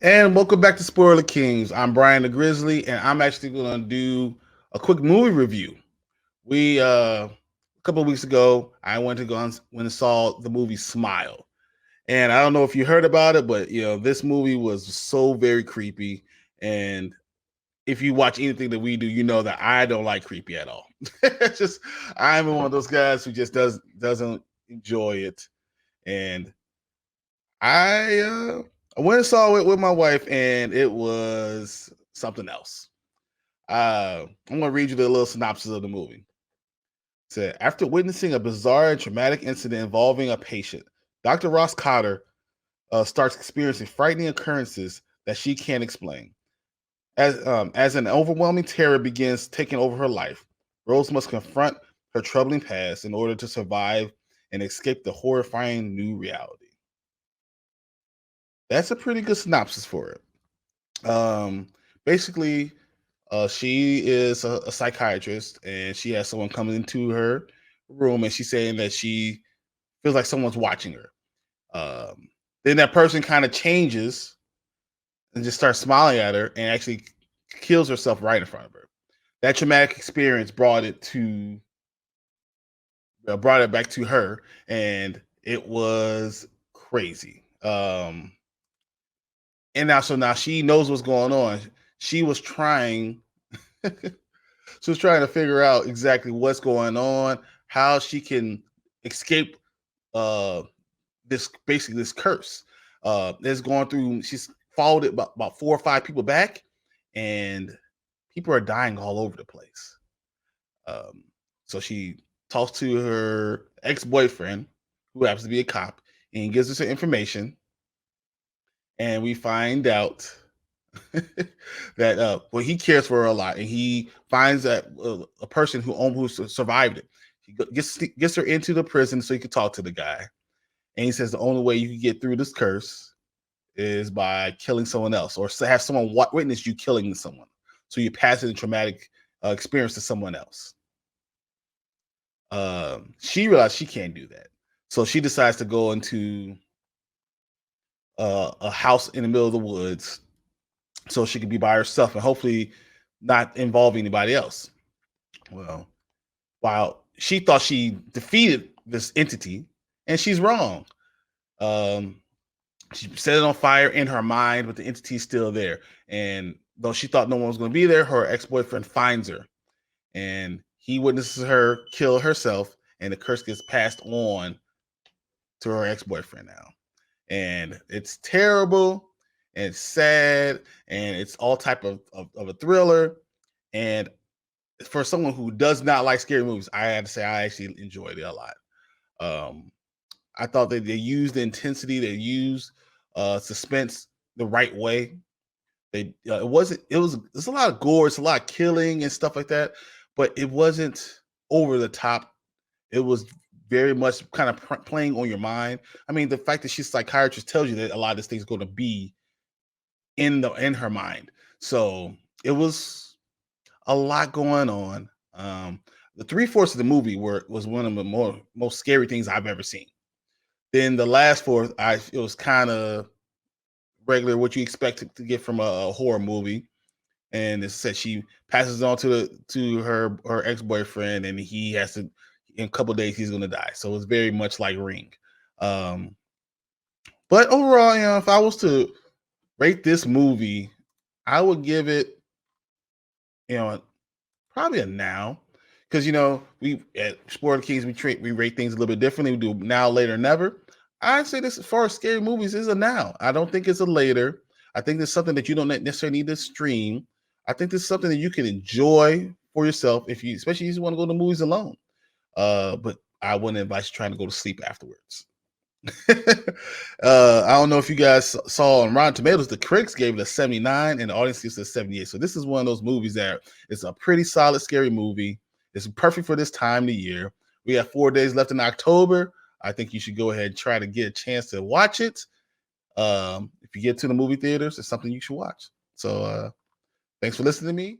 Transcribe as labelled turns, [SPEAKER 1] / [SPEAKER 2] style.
[SPEAKER 1] And welcome back to Spoiler Kings. I'm Brian the Grizzly, and I'm actually going to do a quick movie review. We a couple of weeks ago, I went to go when I saw the movie Smile, and I don't know if you heard about it, but this movie was so very creepy. And if you watch anything that we do, you know that I don't like creepy at all. It's just I'm one of those guys who just doesn't enjoy it, and I went and saw it with my wife, and it was something else. I'm gonna read you the little synopsis of the movie. It said, after witnessing a bizarre and traumatic incident involving a patient, Dr. Ross Cotter starts experiencing frightening occurrences that she can't explain. As an overwhelming terror begins taking over her life, Rose must confront her troubling past in order to survive and escape the horrifying new reality. That's a pretty good synopsis for it. Basically, she is a psychiatrist, and she has someone coming into her room, and she's saying that she feels like someone's watching her. Then that person kind of changes and just starts smiling at her, and actually kills herself right in front of her. That traumatic experience brought it back to her, and it was crazy. And now she knows what's going on. She was trying she was trying to figure out exactly what's going on, how she can escape uh this curse. It's going through, she's followed it about 4 or 5 people back, and people are dying all over the place. Um, so she talks to her ex-boyfriend, who happens to be a cop, and he gives her some information, and we find out that well, he cares for her a lot, and he finds that a person who survived it. He gets her into the prison so he could talk to the guy, and he says the only way you can get through this curse is by killing someone else, or have someone witness you killing someone, so you pass the traumatic experience to someone else. She realized she can't do that, so she decides to go into a house in the middle of the woods so she could be by herself and hopefully not involve anybody else. Well, while she thought she defeated this entity, and she's wrong. Um, she set it on fire in her mind, but the entity's still there. And though she thought no one was going to be there, her ex-boyfriend finds her, and he witnesses her kill herself, and the curse gets passed on to her ex-boyfriend now. And it's terrible, and it's sad, and it's all type of a thriller. And for someone who does not like scary movies, I had to say I actually enjoyed it a lot. Um, I thought that they used the intensity, they used suspense the right way. There's a lot of gore, it's a lot of killing and stuff like that, but it wasn't over the top. It was very much kind of playing on your mind. I mean, the fact that she's a psychiatrist tells you that a lot of this thing's going to be in her mind. So it was a lot going on. The 3/4 of the movie was one of the most scary things I've ever seen. Then the last fourth, it was kind of regular, what you expect to get from a horror movie. And it said she passes on to her ex-boyfriend, and he has to, in a couple of days he's going to die. So it's very much like Ring. Um, but overall, if I was to rate this movie, I would give it, you know, probably a now, because we at Sport Kings we rate things a little bit differently. We do now, later, never. I'd say this, as far as scary movies, is a now. I don't think it's a later. I think it's something that you don't necessarily need to stream. I think this is something that you can enjoy for yourself, especially if you want to go to movies alone. But I wouldn't advise you trying to go to sleep afterwards. I don't know if you guys saw on Rotten Tomatoes, the critics gave it a 79 and the audience gives it a 78. So this is one of those movies that it's a pretty solid scary movie. It's perfect for this time of the year. We have 4 days left in October. I think you should go ahead and try to get a chance to watch it. If you get to the movie theaters, it's something you should watch. So thanks for listening to me.